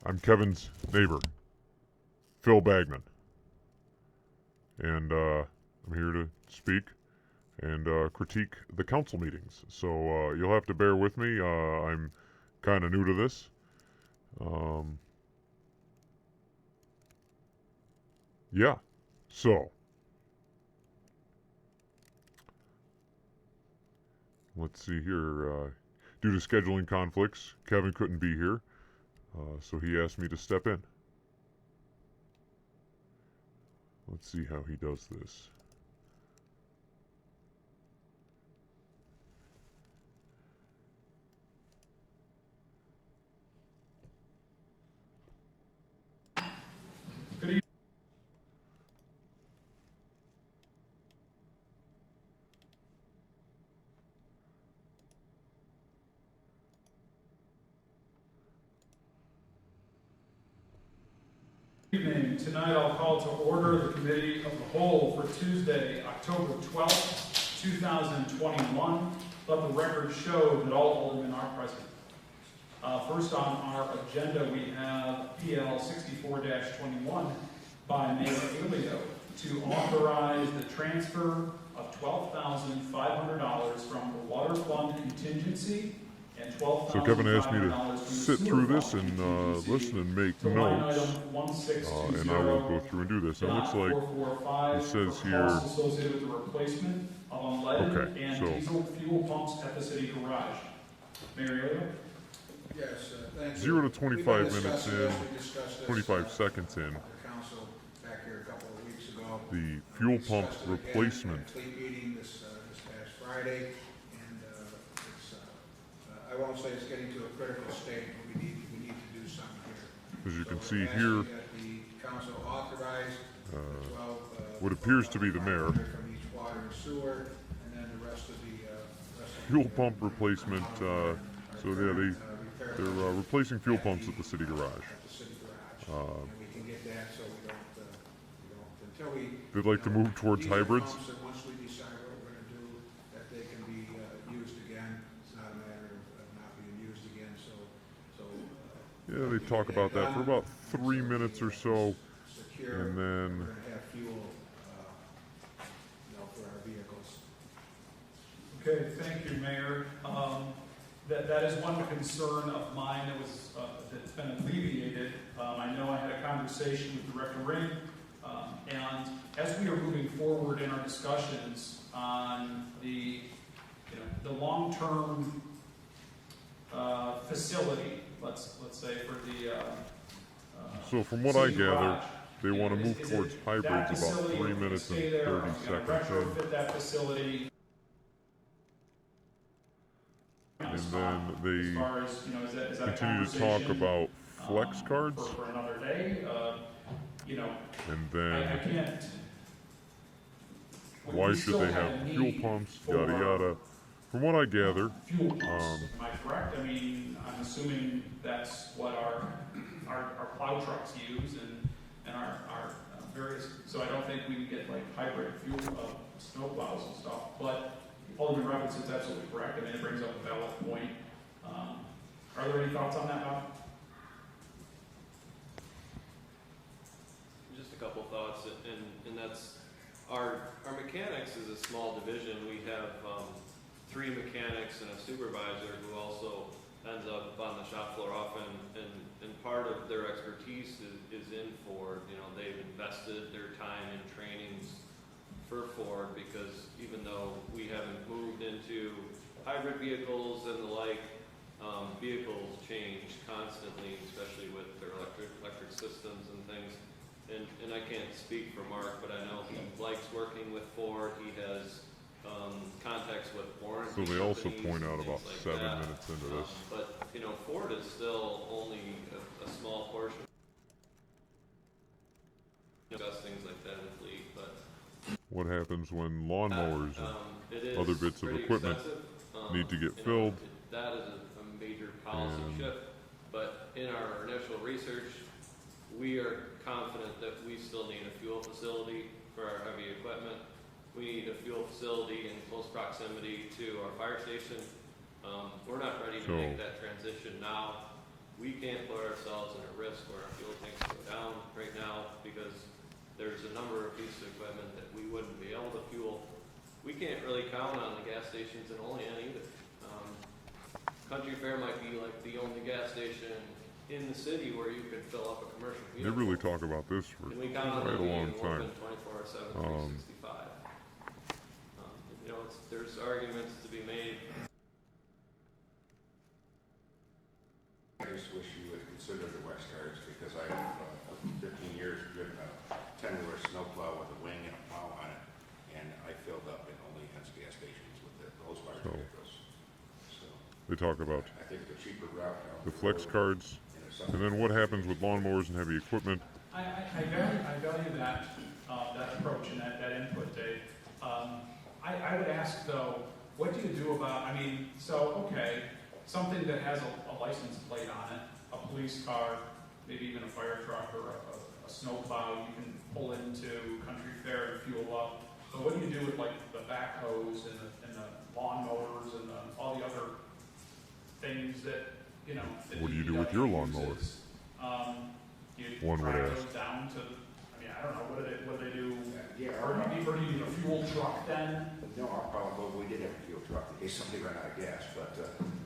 I'm Kevin's neighbor, Phil Bagman, and I'm here to speak and critique the council meetings. So you'll have to bear with me. I'm kind of new to this. Yeah, so let's see here. Due to scheduling conflicts, Kevin couldn't be here, so he asked me to step in. Let's see how he does this. Good evening. Tonight I'll call to order the Committee of the Whole for Tuesday, October 12th, 2021. Let the record show that all aldermen are present. First on our agenda we have PL 64-21 by Mayor Olean to authorize the transfer of $12,500 from the Water Fund contingency and $12,500 So Kevin asked me to sit through this and listen and make notes, and I will go through and do this. And it looks like it says here. Associated with the replacement of unleaded and so diesel fuel pumps at the city garage. Mayor Olean? Yes, thank you. 0 to 25 minutes in, 25 seconds in. Council back here a couple of weeks ago. The fuel pump replacement. Complete meeting this past Friday, and it's I won't say it's getting to a critical state, but we need to do something here. As you can So see we're here, asking that the council authorize what appears to be the mayor. from each water and sewer, and then the rest of the Fuel pump replacement. So yeah, they're replacing fuel pumps at the city garage. at the city garage. And we can get that so we don't until we. They'd like to move towards These are hybrids. pumps that once we decide what we're gonna do, that they can be used again. It's not a matter of not being used again, so. Yeah, they talk about that for about 3 minutes or so, Secure. and then We're gonna have fuel, for our vehicles. Okay, thank you, Mayor. That is one concern of mine that was that's been alleviated. I know I had a conversation with Director Ring, and as we are moving forward in our discussions on the long-term facility, let's say for the so from what I city gather, garage, they want to move is towards it hybrids that about facility 3 will minutes and stay there? 30 Are we gonna seconds in, retrofit that facility? and then As far as, is that a continue to talk conversation, about flex cards, for another day? and I then can't. why we should still they have have a fuel need pumps, for, yada yada. From what I gather, Fuel pumps, am I correct? I mean, I'm assuming that's what our plow trucks use and our various, so I don't think we can get like hybrid fuel, snow plows and stuff, but Alderman Robbins is absolutely correct. I mean, it brings up a valid point. Are there any thoughts on that, Bob? Just a couple thoughts, and that's our mechanics is a small division. We have 3 mechanics and a supervisor who also ends up on the shop floor often, and part of their expertise is in Ford. They've invested their time in trainings for Ford, because even though we haven't moved into hybrid vehicles and the like, vehicles change constantly, especially with their electric systems and things. And I can't speak for Mark, but I know he likes working with Ford. He has contacts with warranty. so they also companies point and out about things 7 like that. minutes into this. But Ford is still only a small portion. Discuss things like that in fleet, but What happens when lawnmowers and it is other bits of pretty equipment expensive. need to get filled? That is a major policy And- shift, but in our initial research, we are confident that we still need a fuel facility for our heavy equipment. We need a fuel facility in close proximity to our fire station. We're not ready to So- make that transition now. we can't put ourselves in a risk where our fuel tanks go down right now because there's a number of pieces of equipment that we wouldn't be able to fuel. We can't really count on the gas stations in Olean either. Country Fair might be like the only gas station in the city where you could fill up a commercial They vehicle. really talk about this for And we count on quite them a long being time. open 24/7, 365. You know, there's arguments to be made. I just wish you would consider the West Guards because I have 15 years driven a 10-wheeler snowplow with a wing and a plow on it, and I filled up in Olean's gas stations with those large vehicles. So They talk about I think the cheaper route down the flex road, cards, and then what happens with lawnmowers and heavy equipment. I value that approach and that input, Dave. I would ask though, what do you do about, okay, something that has a license plate on it, a police car, maybe even a fire truck or a snowplow, you can pull into Country Fair and fuel up. But what do you do with like the backhoes and the lawnmowers and all the other things that, you know. that What do you do with your lawnmower? uses? You One would drive ask. those down to, I don't know, what do they do? yeah, Or do you need a fuel truck then? no, our policy, well, we did have a fuel truck in case somebody ran out of gas, but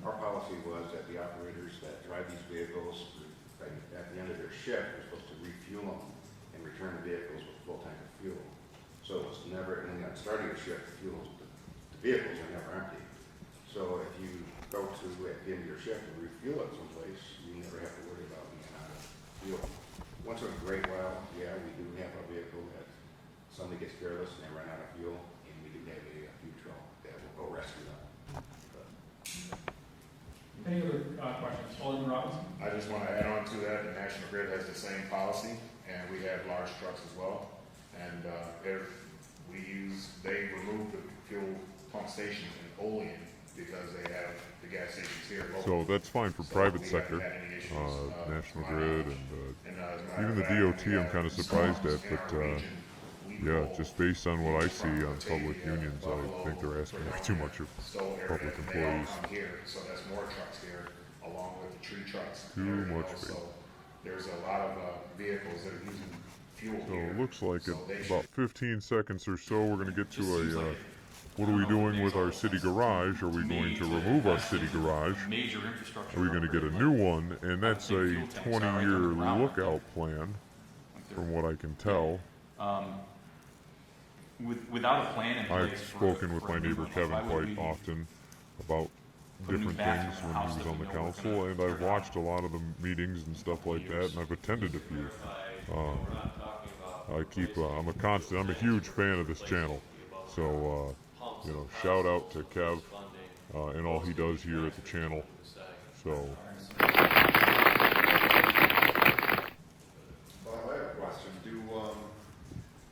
our policy was that the operators that drive these vehicles, at the end of their shift, are supposed to refuel them and return the vehicles with a full tank of fuel. So it was never, and at starting a shift, the vehicles are never empty. So if you go to, at the end of your shift, and refuel it someplace, you never have to worry about being out of fuel. Once in a great while, yeah, we do have a vehicle that somebody gets careless and they run out of fuel, and we do have a fuel truck that will go rescue them. But Any other questions? Alderman Robinson? I just want to add on to that, the National Grid has the same policy, and we have large trucks as well. And they remove the fuel pump stations in Olean because they have the gas stations here. So that's fine for So private we sector, haven't had any issues, National to my Grid, knowledge. and as a matter even of the fact, DOT we I'm have kind of surprised storms at, in but our region. We yeah, pull just based on what I see from on public Batavia, unions, I Buffalo, think they're asking way too much of Stowe area, public and they all employees. come here, so that's more trucks here, along with the tree trucks. and Too everything much else. space. So there's a lot of vehicles that are using fuel So here. it looks like So in they about should- 15 seconds or so, we're going to get to just seems a, like what are we doing with our city garage? Are we going to remove our city garage? Major infrastructure. Are we going to get a new one? And that's a 20-year lookout plan, from what I can tell. Without a plan in place. I've spoken with my neighbor Kevin quite often about different things when he was on the council, and I've watched a lot of the meetings and stuff like that, and I've attended a few. I'm a huge fan of this channel. So, shout out to Kev and all he does here at the channel. So, Well, I have a question.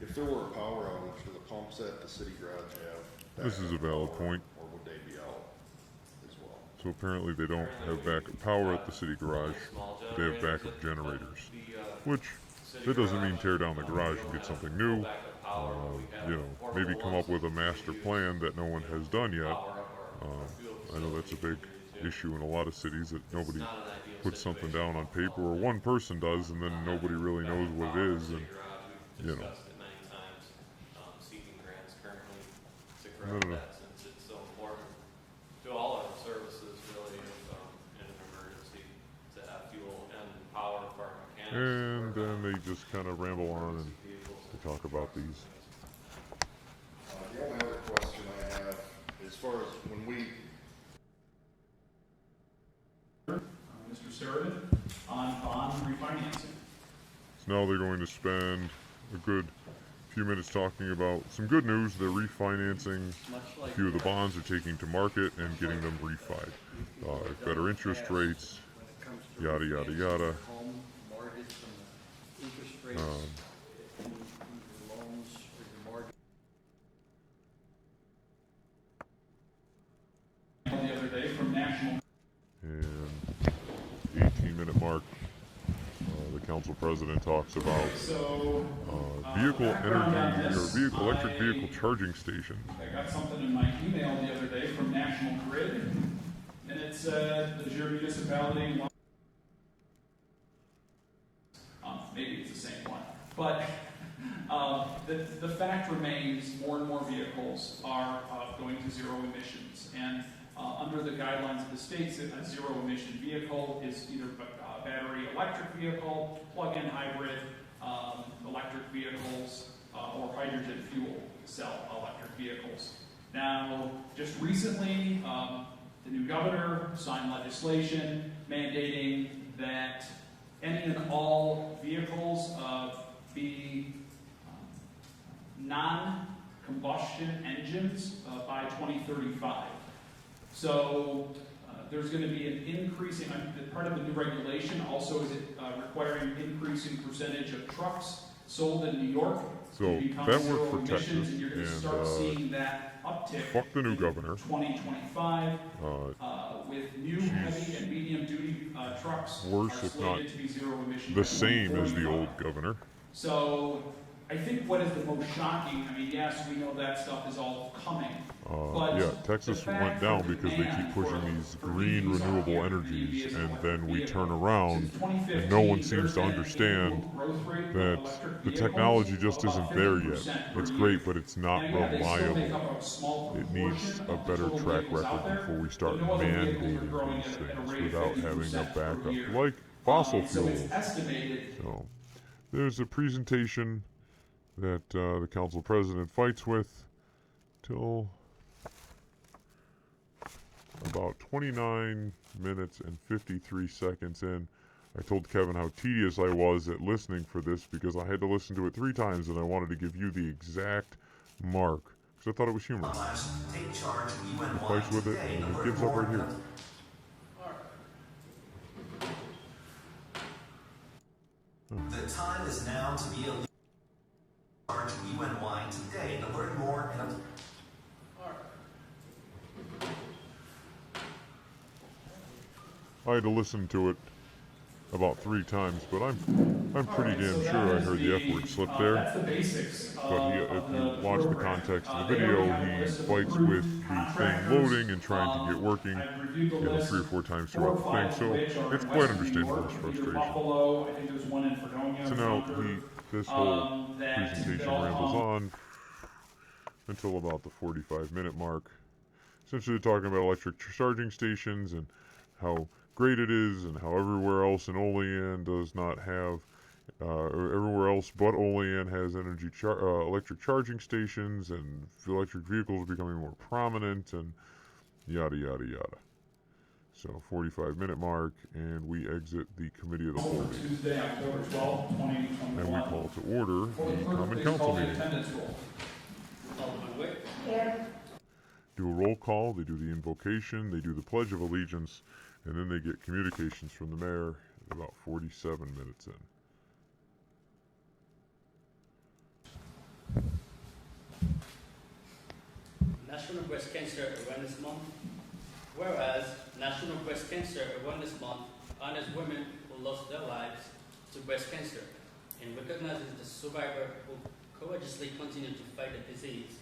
If there were a power outage, do the pumps at the city garage have? this is a valid point. Or would they be out as well? So apparently they don't have backup power at the city garage. They have backup generators, which that doesn't mean tear down the garage and get something new. Maybe come up with a master plan that no one has done yet. I know that's a big issue in a lot of cities, that nobody puts something down on paper, or one person does, and then nobody really knows what it is. And Discussed it many times, seeking grants currently to No, correct no, no. that, since it's so important to all our services, really, in an emergency, to have fuel and power for our mechanics. And then they just kind of ramble on and they talk about these. The only other question I have, as far as when we, Mr. Sheridan, on bond refinancing. So now they're going to spend a good few minutes talking about some good news. They're refinancing a few of the bonds they're taking to market and getting them refied. Better interest rates, yada, yada, yada. Home mortgage from the interest rates, in your loans for your mortgage. The other day from National. And 18-minute mark, the council president talks about So, vehicle background on energy, or this, electric vehicle charging stations. I got something in my email the other day from National Grid, and it said, does your municipality want But the fact remains, more and more vehicles are going to zero emissions. And under the guidelines of the states, a zero emission vehicle is either a battery electric vehicle, plug-in hybrid, electric vehicles, or hydrogen fuel cell electric vehicles. Now, just recently, the new governor signed legislation mandating that any and all vehicles be non-combustion engines by 2035. So there's going to be an increasing, part of the new regulation also is requiring an increasing percentage of trucks sold in New York So to become that zero worked for emissions, Texas, and you're going to and start seeing that uptick fuck the new in governor. 2025 with new heavy and medium duty trucks Worse, are if not slated to be zero emission. the same as the old governor. So I think what is the most shocking, I mean, yes, we know that stuff is all coming. But Yeah, Texas the fact went down that the because they keep demand pushing for- these for green EVs out renewable there, energies, EVs and electric then we turn vehicle. around Since 2015, and no one there's seems to been an understand annual growth rate of that electric the vehicles technology of just about isn't there 50% yet. per It's year. great, but it's not And yeah, they still make reliable. up a small It needs proportion a of the better total track vehicles out record there, before we start but no other vehicles are mandating growing these at a things rate of without having a 50% per backup, year. like fossil So fuels. it's estimated So there's a presentation that the council president fights with till about 29 minutes and 53 seconds in. I told Kevin how tedious I was at listening for this because I had to listen to it 3 times, and I wanted to give you the exact mark because I thought it was humorous. Take charge, He fights with it, and he gives up right here. The time is now to be a charge UNY today to learn more and I had to listen to it about 3 times, but I'm pretty damn sure I heard the F word slip there. That's the basics. But if you watch the context of the video, he fights with the thing loading and trying to get working, 3 or 4 times throughout the thing. So it's quite understandable his frustration. Buffalo, I think there's one in Fredonia. So now this whole presentation rambles on until about the 45-minute mark. Essentially talking about electric charging stations and how great it is, and how everywhere else in Olean does not have, everywhere else but Olean has electric charging stations, and electric vehicles are becoming more prominent, and yada yada yada. So 45-minute mark, and we exit the committee of the whole meeting. Tuesday, October 12th, 2021. And we call to order the common council meeting. Do a roll call, they do the invocation, they do the Pledge of Allegiance, and then they get communications from the mayor at about 47 minutes in. National Breast Cancer Awareness Month. Whereas National Breast Cancer Awareness Month honors women who lost their lives to breast cancer and recognizes the survivor who courageously continue to fight the disease.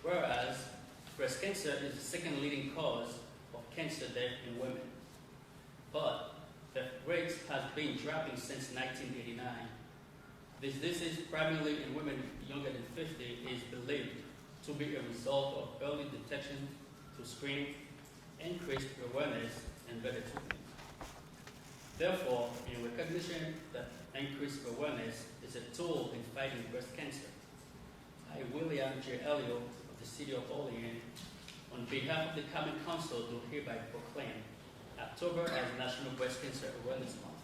Whereas breast cancer is the second leading cause of cancer death in women. But the rate has been dropping since 1989. This disease, primarily in women younger than 50, is believed to be a result of early detection through screening, increased awareness, and better treatment. Therefore, in recognition that increased awareness is a tool in fighting breast cancer, I, William J. Elliott of the City of Olean, on behalf of the Common Council, do hereby proclaim October as National Breast Cancer Awareness Month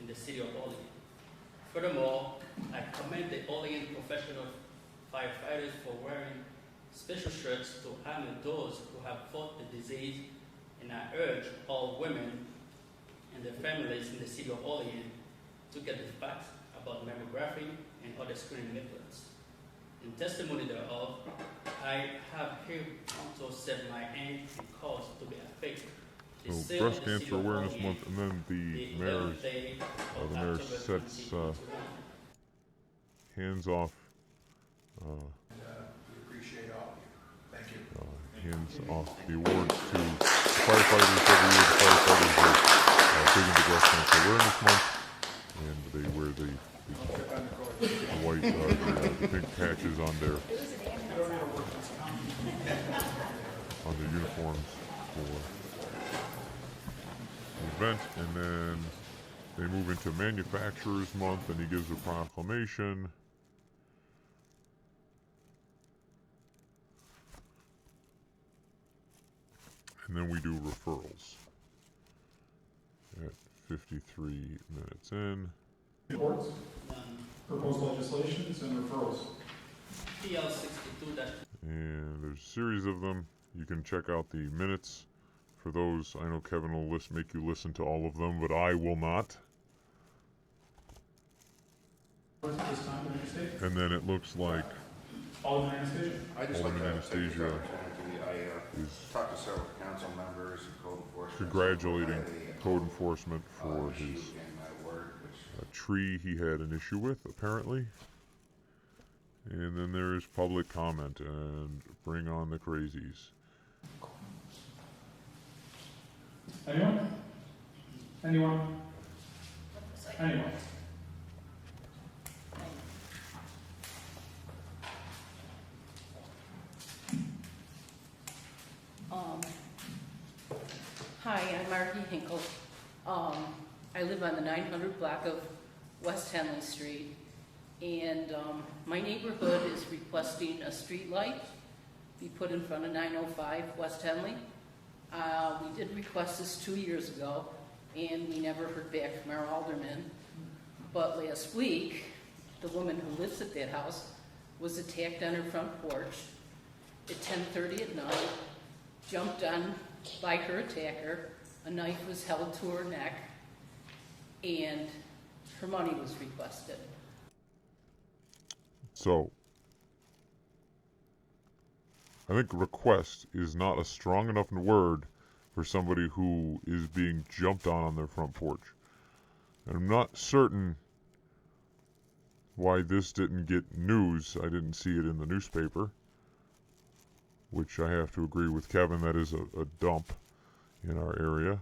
in the City of Olean. Furthermore, I commend the Olean professional firefighters for wearing special shirts to honor those who have fought the disease, and I urge all women and their families in the City of Olean to get the facts about mammography and other screening methods. In testimony thereof, I have hereunto set my aim and cause to be effective. So Breast Cancer Awareness Month, and then the mayor sets hands off. We appreciate all of you. Thank you. Hands off the awards to firefighters every year. The firefighters are big into Breast Cancer Awareness Month, and they wear the pink patches on their uniforms for the event, and then they move into Manufacturers Month, and he gives a proclamation. And then we do referrals at 53 minutes in. Reports, None. proposed legislations, and referrals. PL 62 dash And there's a series of them. You can check out the minutes for those. I know Kevin will make you listen to all of them, but I will not. This time, Anastasia. And then it looks like Alderman Anastasia. I just like Alderman to take this Anastasia opportunity. I is talked to several council members and code enforcement. congratulating code enforcement for his in my work, which tree he had an issue with, apparently. And then there is public comment, and bring on the crazies. Anyone? Anyone? Anyone? Hi, I'm Margie Hinkle. I live on the 900 block of West Henley Street, and my neighborhood is requesting a street light be put in front of 905 West Henley. We did request this 2 years ago, and we never heard back from our alderman. But last week, the woman who lives at that house was attacked on her front porch at 10:30 at night, jumped on by her attacker, a knife was held to her neck, and her money was requested. So, I think request is not a strong enough word for somebody who is being jumped on their front porch. And I'm not certain why this didn't get news. I didn't see it in the newspaper, which I have to agree with Kevin, that is a dump in our area.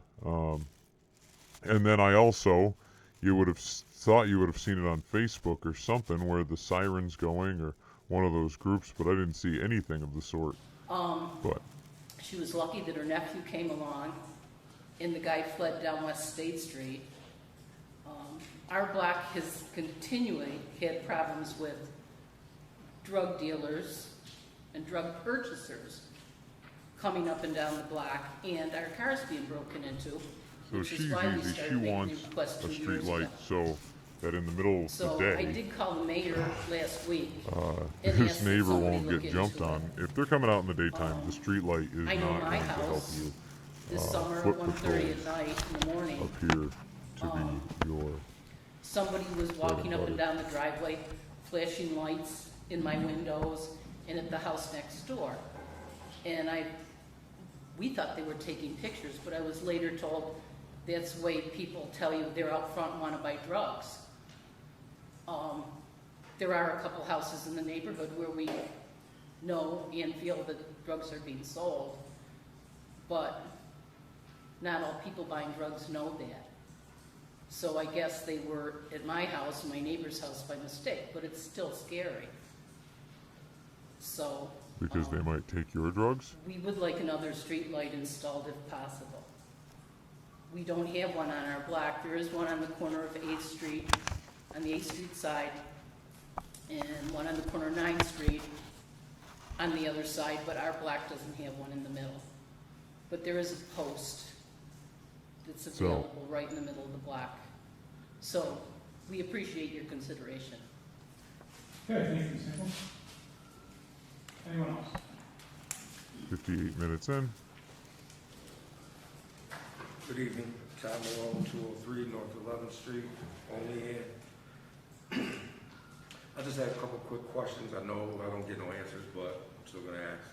And then I also, you would have thought you would have seen it on Facebook or something where the siren's going, or one of those groups, but I didn't see anything of the sort. But She was lucky that her nephew came along, and the guy fled down West State Street. Our block has continually had problems with drug dealers and drug purchasers coming up and down the block, and our cars being broken into, so which she's is why we easy. She started making wants requests a 2 street years ago. light so that in the middle of So the I day, did call the mayor last week. And this asked that neighbor somebody won't look get into jumped it. on. If they're coming out in the daytime, the street light is I know not my going to help house you. this summer at Foot 1:30 patrols at night in the morning. appear to be your Somebody was walking up and butter. down the driveway, flashing lights in my windows and at the house next door. And we thought they were taking pictures, but I was later told that's the way people tell you they're out front and want to buy drugs. There are a couple houses in the neighborhood where we know and feel that drugs are being sold, but not all people buying drugs know that. So I guess they were at my house, my neighbor's house by mistake, but it's still scary. So. because they might take your drugs. We would like another street light installed if possible. We don't have one on our block. There is one on the corner of 8th Street, on the 8th Street side, and one on the corner of 9th Street on the other side, but our block doesn't have one in the middle. But there is a post that's available right in the middle of the block. So we appreciate your consideration. Okay, thank you, Ms. Hinkle. Anyone else? 58 minutes in. Good evening, Tom Malone, 203 North 11th Street, Olean. I just had a couple quick questions. I know I don't get no answers, but I'm still gonna ask.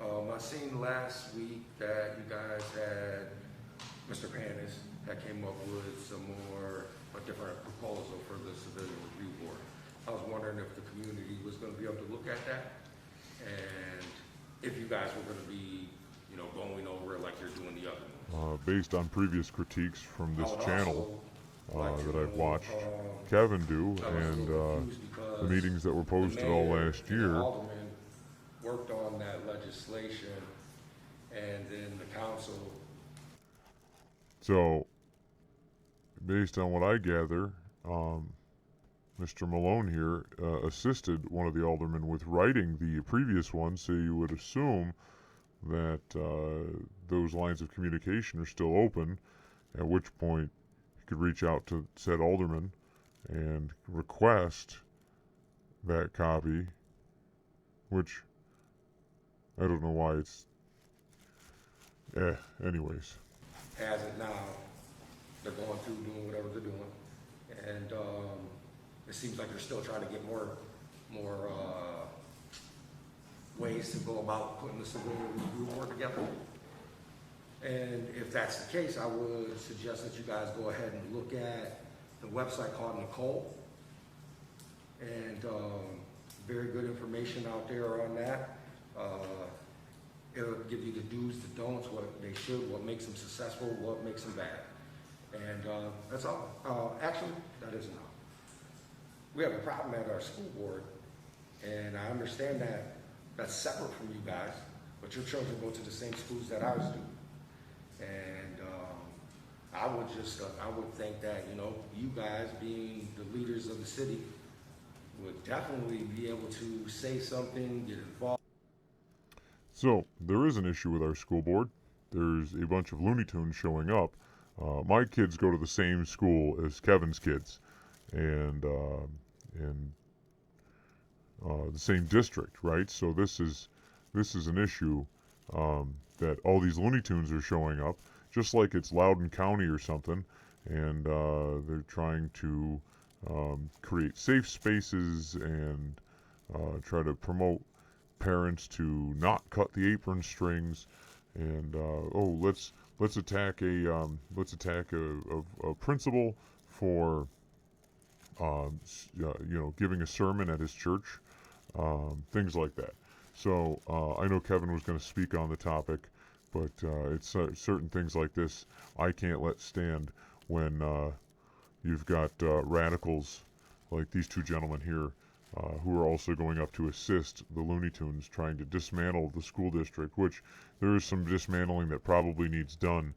I seen last week that you guys had Mr. Panis that came up with a different proposal for the Civilian Review Board. I was wondering if the community was gonna be able to look at that, and if you guys were gonna be, going over it like you're doing the other ones. Based on previous critiques from this I would channel, that I've watched Kevin do, and the meetings that were posted all last year. The alderman worked on that legislation, and then the council. So, based on what I gather, Mr. Malone here assisted one of the aldermen with writing the previous one, so you would assume that those lines of communication are still open, at which point you could reach out to said alderman and request that copy, which I don't know why it's anyways. As it now, they're going through doing whatever they're doing, and it seems like they're still trying to get more ways to go about putting the civilian group work together. And if that's the case, I would suggest that you guys go ahead and look at the website called Nicole, and very good information out there on that. It'll give you the do's, the don'ts, what they should, what makes them successful, what makes them bad. And that's all. Actually, that isn't all. We have a problem at our school board, and I understand that that's separate from you guys, but your children go to the same schools that ours do. And I would think that, you guys being the leaders of the city would definitely be able to say something, get involved. So, there is an issue with our school board. There's a bunch of Looney Tunes showing up. My kids go to the same school as Kevin's kids, and the same district, right? So this is an issue that all these Looney Tunes are showing up, just like it's Loudoun County or something, and they're trying to create safe spaces and try to promote parents to not cut the apron strings, and let's attack a principal for giving a sermon at his church, things like that. So I know Kevin was going to speak on the topic, but it's certain things like this I can't let stand when you've got radicals like these two gentlemen here who are also going up to assist the Looney Tunes trying to dismantle the school district, which there is some dismantling that probably needs done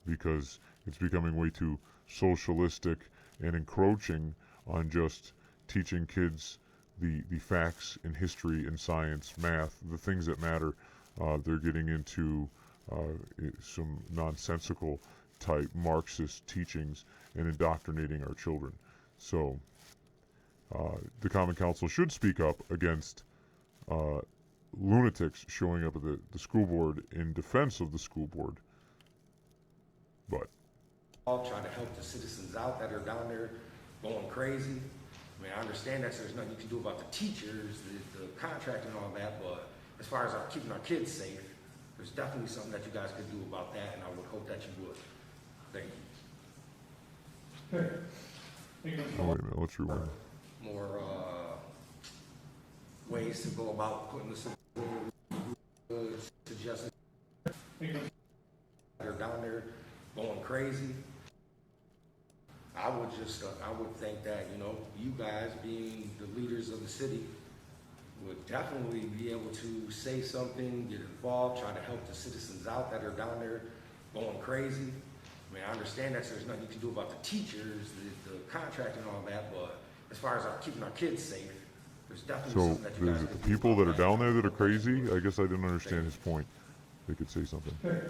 because it's becoming way too socialistic and encroaching on just teaching kids the facts in history and science, math, the things that matter. They're getting into some nonsensical type Marxist teachings and indoctrinating our children. So the Common Council should speak up against lunatics showing up at the school board in defense of the school board. But trying to help the citizens out that are down there going crazy. I mean, I understand that there's nothing you can do about the teachers, the contract and all that, but as far as keeping our kids safe, there's definitely something that you guys could do about that, and I would hope that you would. Thank you. Okay. Thank you. wait a minute, let's rewind. More ways to go about putting the civilian suggestions. They're down there going crazy. I would think that, you guys being the leaders of the city would definitely be able to say something, get involved, try to help the citizens out that are down there going crazy. I mean, I understand that there's nothing you can do about the teachers, the contract and all that, but as far as keeping our kids safe, there's definitely something that you guys could do. The people that are down there that are crazy, I guess I didn't understand his point. They could say something. Okay.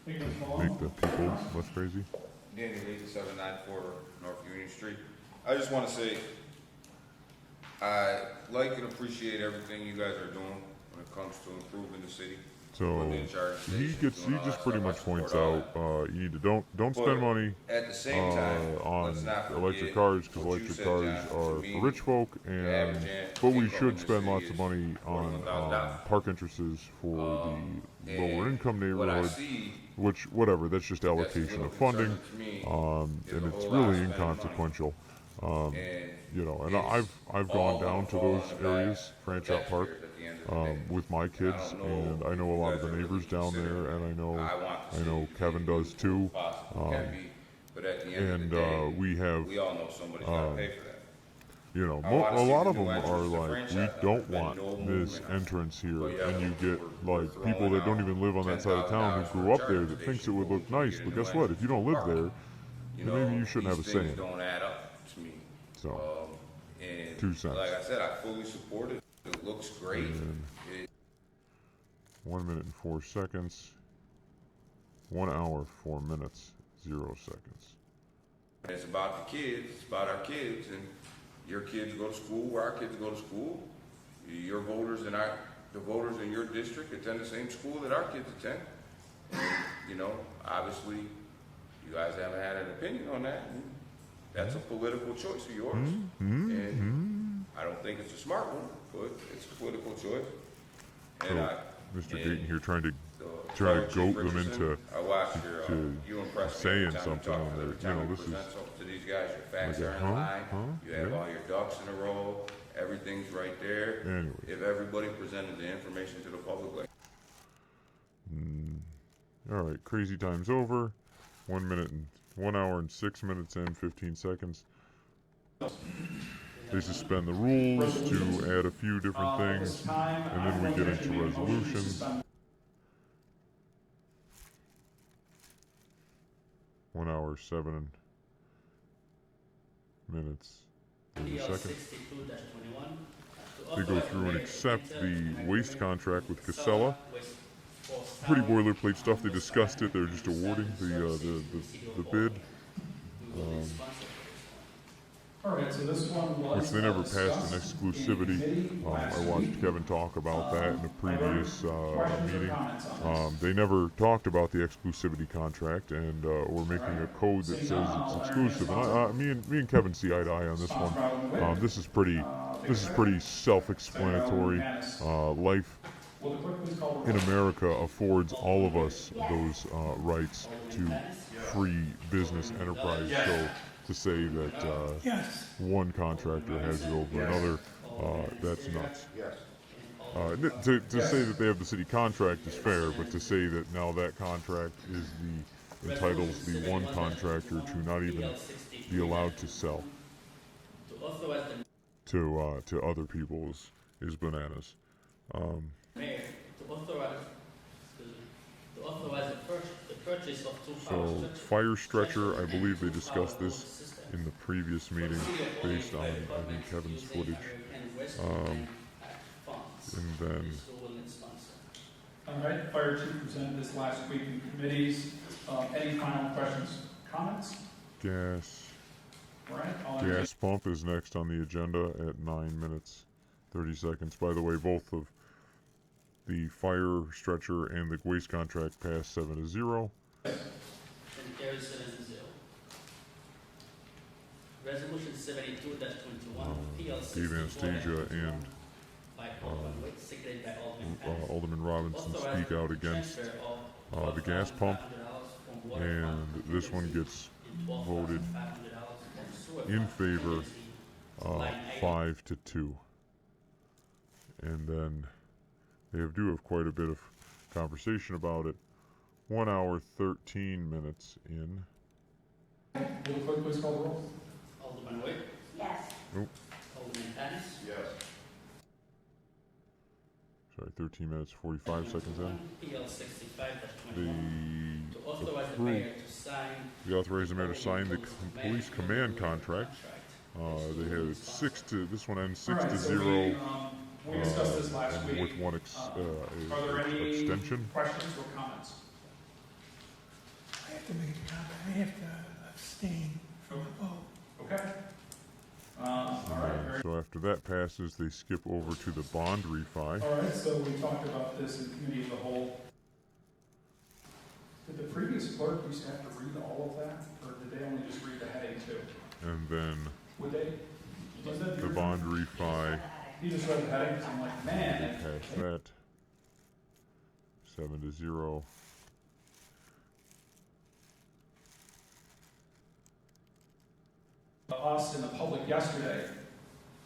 Thank you, Mr. Malone. Make the people less crazy. Danny Lee, 794 North Union Street. I just want to say, I like and appreciate everything you guys are doing when it comes to improving the city. So he just pretty much points out you need to don't spend money at the same time, on electric cars because electric cars are for rich folk, and but we should spend lots of money on park entrances for the lower income neighborhoods. Which, whatever, that's just allocation of funding, and it's really inconsequential. And I've gone down to those areas, Franchot Park, with my kids, and I know a lot of the neighbors down there, and I know Kevin does too. But at the end of and the day, we have, we all know somebody's got to pay for that. you know, I wanna a see lot the of them new are entrance to like, we franchise. don't There's want been no this movement on it. entrance here, But yeah, and you we're get like throwing people that don't out even live on that side of town $10,000 who grew up for a there charging that thinks it station, would but look we can't nice, get a but new guess what? If you don't live entrance there, You then know, maybe you shouldn't have a these say in things it. don't add up to me. So, And 2 cents. like I said, I fully support it. It looks great. And It, 1 minute and 4 seconds. 1 hour, 4 minutes, 0 seconds. it's about the kids. It's about our kids. And your kids go to school where our kids go to school. Your voters and the voters in your district attend the same school that our kids attend. And, you know, obviously, you guys haven't had an opinion on that. And that's a political choice of yours. And I don't think it's a smart one, but it's a political choice. And So, Mr. Dayton here trying to Fire Chief goat them Richardson, into I watched your, to you impressed me saying every time you something, talk, and every they're, you time know, you this is present something to these guys, your facts like are a, in line, you have yeah. all your ducks in a row, everything's right there. Anyway. If everybody presented the information to the public like All right, crazy time's over. 1 minute and 1 hour and 6 minutes and 15 seconds. They suspend the rules to add a few different things, and then we get into resolutions. 1 hour, 7 minutes, 30 seconds. They go through and accept the waste contract with Casella. Pretty boilerplate stuff. They discussed it. They're just awarding the bid. All right, so this one was Which they never passed an discussed exclusivity. in committee I last watched week. Kevin talk about that in a previous questions or meeting. comments on this? They never talked about the exclusivity contract, and we're making a code that says it's exclusive. And me and Kevin see eye to eye on this one. This is pretty self-explanatory. Life Will the clerk please call the in roll? America affords all of us those rights to free business enterprise. So to say that one contractor has it over another, that's nuts. To say that they have the city contract is fair, but to say that now that contract is entitles the one contractor to not even be allowed to sell to other people is bananas. Mayor, to authorize the purchase of 2 So fire stretcher, I believe they discussed this in the previous meeting based on, I think, Kevin's footage. And then All right, Fire Chief presented this last week in committees. Any final questions, comments? gas All right, I'll entertain- gas pump is next on the agenda at 9 minutes 30 seconds. By the way, both of the fire stretcher and the waste contract passed 7-0. And carries 7-0. Resolution 72-21, PL Dave Anastasia and by Alderman Witt, seconded by Alderman Patterson. Alderman Robinson Authorize speak out the against transfer of the gas pump, $12,500 from water and fund this one gets $12,500 voted from sewer in fund favor, line item. 5-2. And then they do have quite a bit of conversation about it. 1 hour, 13 minutes in. Will the clerk please call the roll? Alderman Witt? Yes. Nope. Alderman Patterson? Yes. Sorry, 13 minutes, 45 seconds in. PL 65-21. To The authorize the approve, mayor to sign the authorized the mayor to sign the police command contract. They had it 6 to, this one ends 6 All to right, so 0. we discussed this last And week. with one Are there any extension. questions or comments? I have to make a comment. I have to abstain from the vote. Okay. All right, very So after that passes, they skip over to the bond refi. All right, so we talked about this in committee of the whole. Did the previous clerk used to have to read all of that, or did they only just read the heading too? And then Would they? Was that the bond refi, He just read the headings, I'm like, man. past that. 7-0. Us and the public yesterday,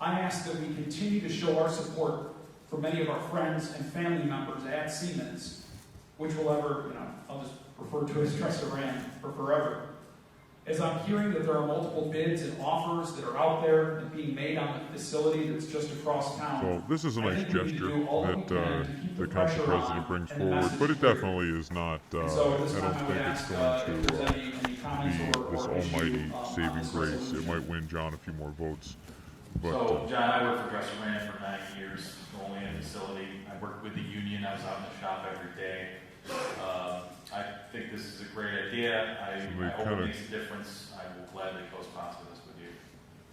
I asked that we continue to show our support for many of our friends and family members at Siemens, which will ever, I'll just refer to as Trust Iran for forever. As I'm hearing that there are multiple bids and offers that are out there and being made on the facility that's just across town. So this is a I nice think we need to gesture do all that we that can to keep the the council pressure on president brings and the forward, message but it clear. definitely is not, And so at I this don't time, I would think ask it's going if there's to any comments be or this issue, almighty on saving this grace. It resolution. might win John a few more votes. But, So, John, I worked for Dresser Brand for 9 years, the Olean facility. I worked with the union. I was out in the shop every day. I think this is a great idea. I hope it makes a difference. I will gladly co-sponsor this with you.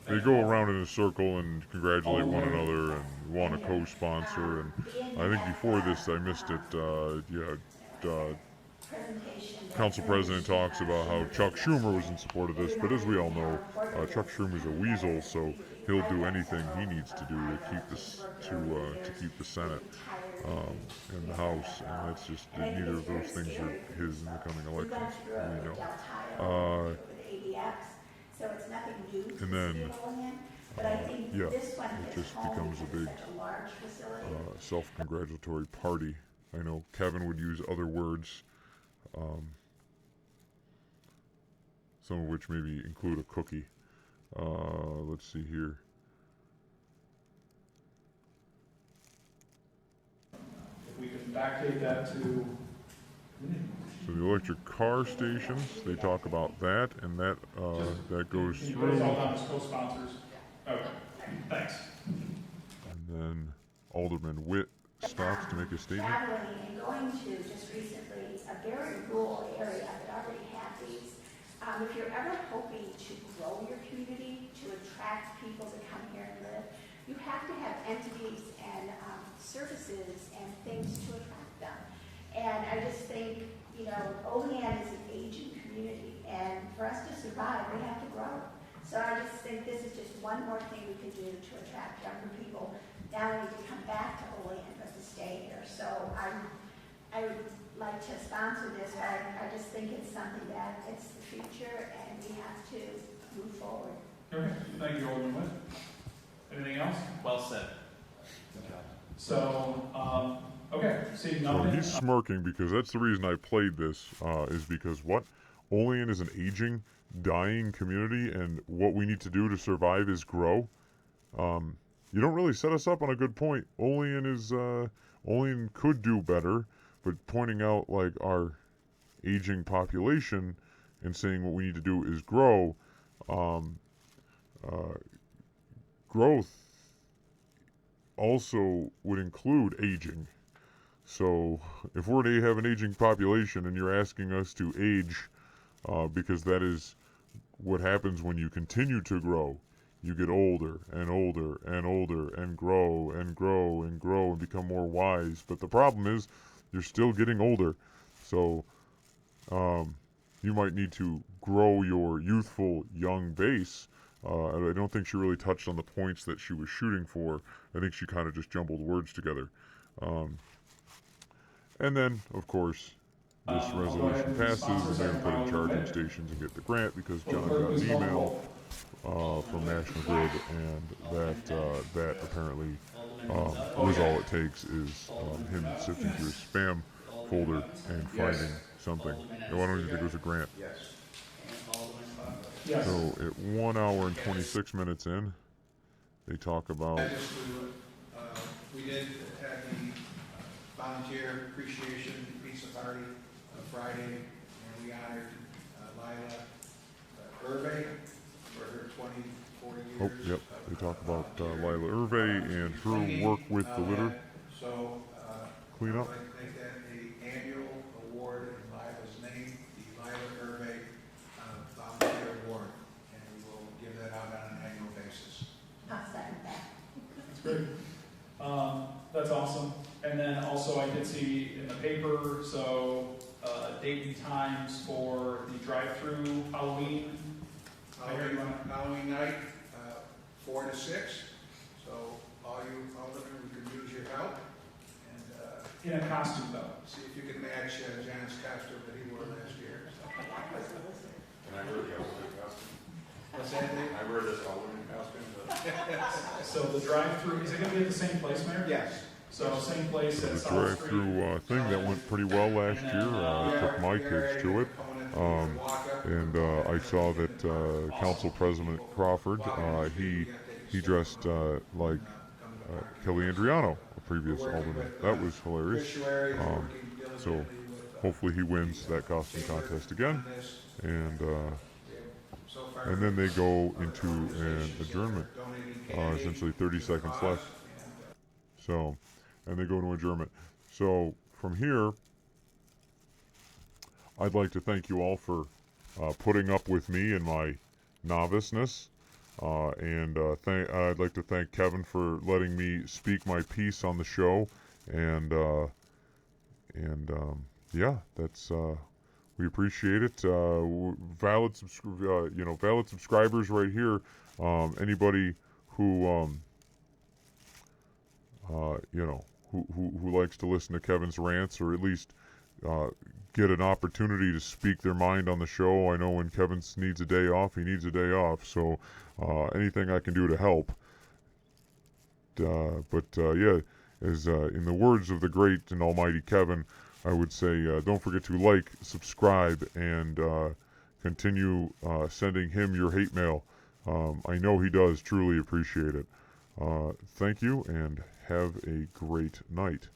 they go around in a circle and congratulate one another and want to co-sponsor. And I think before this, I missed it. Council President talks about how Chuck Schumer was in support of this, but as we all know, Chuck Schumer's a weasel, so he'll do anything he needs to do to keep this to keep the Senate and the House, and that's just neither of those things are his in the coming elections. You know. And then, yeah, it just becomes a big self-congratulatory party. I know Kevin would use other words, some of which maybe include a cookie. Let's see here. If we can backdate that to. So the electric car stations, they talk about that, and that that goes Can you put through. us all down as co-sponsors? Okay, thanks. And then Alderman Witt stops to make a statement. Traveling and going to just recently a very rural area that already had these. If you're ever hoping to grow your community, to attract people to come here and live, you have to have entities and services and things to attract them. And I just think, you know, Olean is an aging community, and for us to survive, we have to grow. So I just think this is just one more thing we can do to attract younger people, not only to come back to Olean, but to stay here. So I would like to sponsor this, but I just think it's something that it's the future, and we have to move forward. Okay, thank you, Alderman Witt. Anything else? Well said. So, okay, seeing So nothing. he's smirking because that's the reason I played this, is because what? Olean is an aging, dying community, and what we need to do to survive is grow. You don't really set us up on a good point. Olean could do better, but pointing out like our aging population and saying what we need to do is grow. Growth also would include aging. So if we're to have an aging population and you're asking us to age, because that is what happens when you continue to grow, you get older and older and older and grow and grow and grow and become more wise. But the problem is you're still getting older. So you might need to grow your youthful young base. I don't think she really touched on the points that she was shooting for. I think she kind of just jumbled words together. And then, of course, this resolution passes, and they're going to put in charging stations and get the grant because John got an email from National Grid, and that apparently was all it takes is him sifting through his spam folder and finding something. And why don't you think it was a grant? Yes. So at 1 hour and 26 minutes in, they talk about. We did have the volunteer appreciation pizza party Friday, and we honored Lila Irve for her 40 years. Oh, yep. They talk about Lila Irve and her work with the litter cleanup. I'd like to make that the annual award in Lila's name, the Lila Irve Volunteer Award, and we will give that out on an annual basis. I'll second that. That's great. That's awesome. And then also I did see in the paper, so date and times for the drive-through Halloween. Halloween night, 4 to 6. So all you aldermen, we could use your help. And In a costume though. see if you can match John's costume that he wore last year. And I wear the Halloween costume. What's that, Dave? I wear this Halloween costume, but So the drive-through, is it going to be at the same place, Mayor? Yes. So same place The at South Street. drive-through thing that went pretty well last year. I took my kids to it. And I saw that Council President Crawford, he dressed like Kelly Andriano, a previous alderman. That was hilarious. So hopefully he wins that costume contest again. And then they go into an adjournment. Essentially 30 seconds left. So, and they go to adjournment. So from here, I'd like to thank you all for putting up with me and my noviceness. I'd like to thank Kevin for letting me speak my piece on the show. Yeah, that's we appreciate it. Valid subscribers right here. Anybody who who likes to listen to Kevin's rants, or at least get an opportunity to speak their mind on the show. I know when Kevin needs a day off, he needs a day off. So anything I can do to help. Yeah, as in the words of the great and almighty Kevin, I would say don't forget to like, subscribe, and continue sending him your hate mail. I know he does truly appreciate it. Thank you, and have a great night.